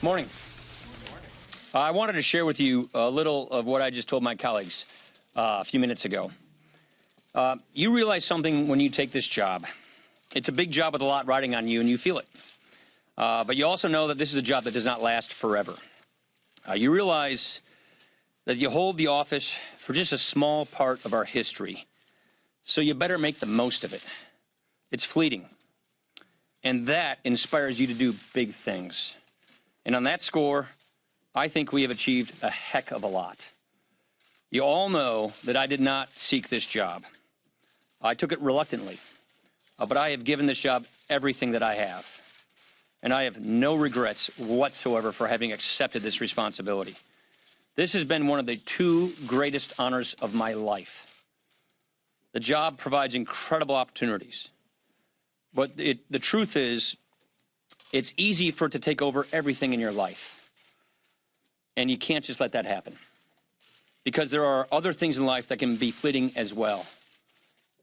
Morning. I wanted to share with you a little of what I just told my colleagues a few minutes ago. You realize something when you take this job. It's a big job with a lot riding on you, and you feel it. But you also know that this is a job that does not last forever. You realize that you hold the office for just a small part of our history, so you better make the most of it. It's fleeting, and that inspires you to do big things. And on that score, I think we have achieved a heck of a lot. You all know that I did not seek this job. I took it reluctantly, but I have given this job everything that I have. And I have no regrets whatsoever for having accepted this responsibility. This has been one of the two greatest honors of my life. The job provides incredible opportunities. But the truth is, it's easy for it to take over everything in your life. And you can't just let that happen. Because there are other things in life that can be fleeting as well.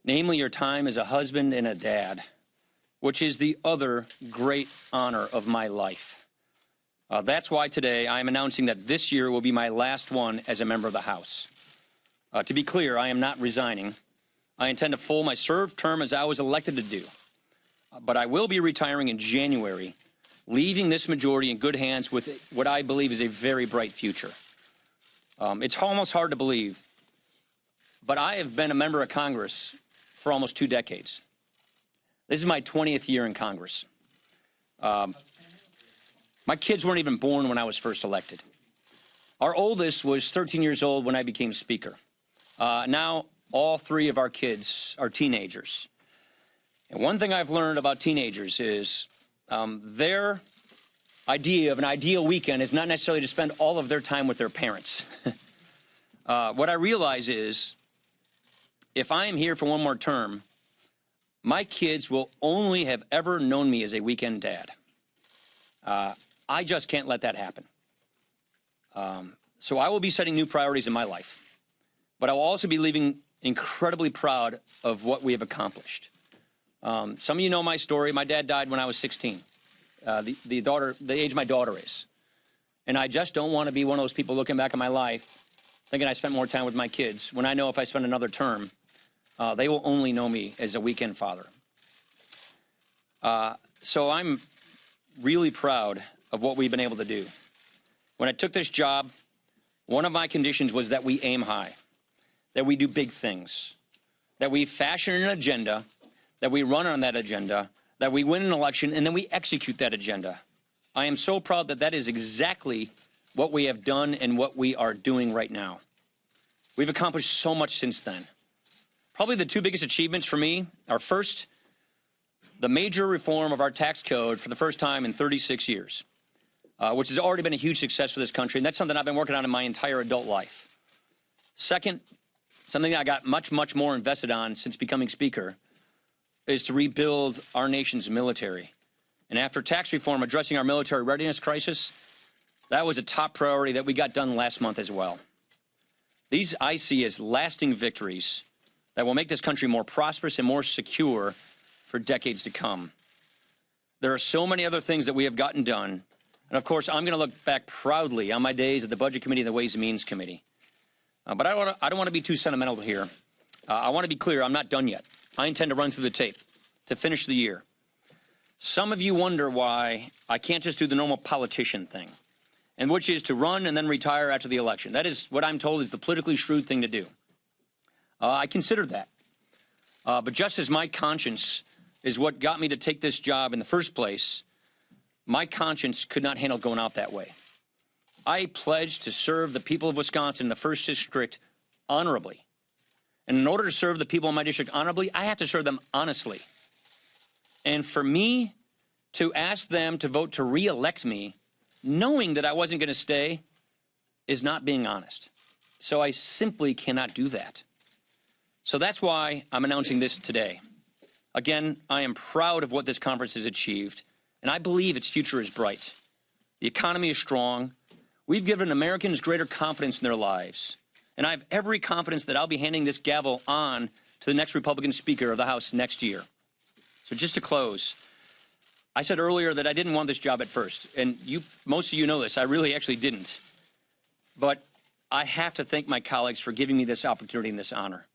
Namely, your time as a husband and a dad, which is the other great honor of my life. That's why today I am announcing that this year will be my last one as a member of the House. To be clear, I am not resigning. I intend to full my served term as I was elected to do. But I will be retiring in January, leaving this majority in good hands with what I believe is a very bright future. It's almost hard to believe, but I have been a member of Congress for almost 2 decades. This is my 20th year in Congress. My kids weren't even born when I was first elected. Our oldest was 13 years old when I became Speaker. Now, all 3 of our kids are teenagers. And one thing I've learned about teenagers is their idea of an ideal weekend is not necessarily to spend all of their time with their parents. What I realize is if I am here for one more term, my kids will only have ever known me as a weekend dad. I just can't let that happen. So I will be setting new priorities in my life. But I will also be leaving incredibly proud of what we have accomplished. Some of you know my story. My dad died when I was 16, the age my daughter is. And I just don't want to be one of those people looking back at my life thinking I spent more time with my kids when I know if I spend another term, they will only know me as a weekend father. So I'm really proud of what we've been able to do. When I took this job, one of my conditions was that we aim high, that we do big things, that we fashion an agenda, that we run on that agenda, that we win an election, and then we execute that agenda. I am so proud that that is exactly what we have done and what we are doing right now. We've accomplished so much since then. Probably the 2 biggest achievements for me are, first, the major reform of our tax code for the first time in 36 years, which has already been a huge success for this country, and that's something I've been working on in my entire adult life. Second, something I got much, much more invested on since becoming Speaker, is to rebuild our nation's military. And after tax reform addressing our military readiness crisis, that was a top priority that we got done last month as well. These I see as lasting victories that will make this country more prosperous and more secure for decades to come. There are so many other things that we have gotten done. And of course, I'm going to look back proudly on my days at the Budget Committee and the Ways and Means Committee. But I don't want to be too sentimental here. I want to be clear, I'm not done yet. I intend to run through the tape to finish the year. Some of you wonder why I can't just do the normal politician thing, and which is to run and then retire after the election. That is what I'm told is the politically shrewd thing to do. I considered that. But just as my conscience is what got me to take this job in the first place, my conscience could not handle going out that way. I pledged to serve the people of Wisconsin in the 1st District honorably. And in order to serve the people in my district honorably, I have to serve them honestly. And for me to ask them to vote to re-elect me, knowing that I wasn't going to stay, is not being honest. So I simply cannot do that. So that's why I'm announcing this today. Again, I am proud of what this conference has achieved, and I believe its future is bright. The economy is strong. We've given Americans greater confidence in their lives. And I have every confidence that I'll be handing this gavel on to the next Republican Speaker of the House next year. So just to close, I said earlier that I didn't want this job at first, and most of you know this. I really actually didn't. But I have to thank my colleagues for giving me this opportunity and this honor.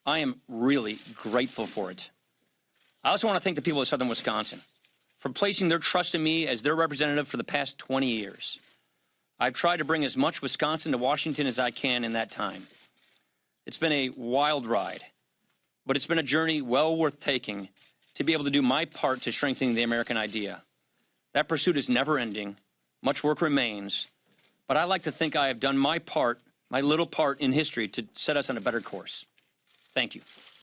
I am really grateful for it. I also want to thank the people of Southern Wisconsin for placing their trust in me as their representative for the past 20 years. I've tried to bring as much Wisconsin to Washington as I can in that time. It's been a wild ride, but it's been a journey well worth taking to be able to do my part to strengthening the American idea. That pursuit is never ending. Much work remains, but I like to think I have done my part, my little part in history to set us on a better course. Thank you.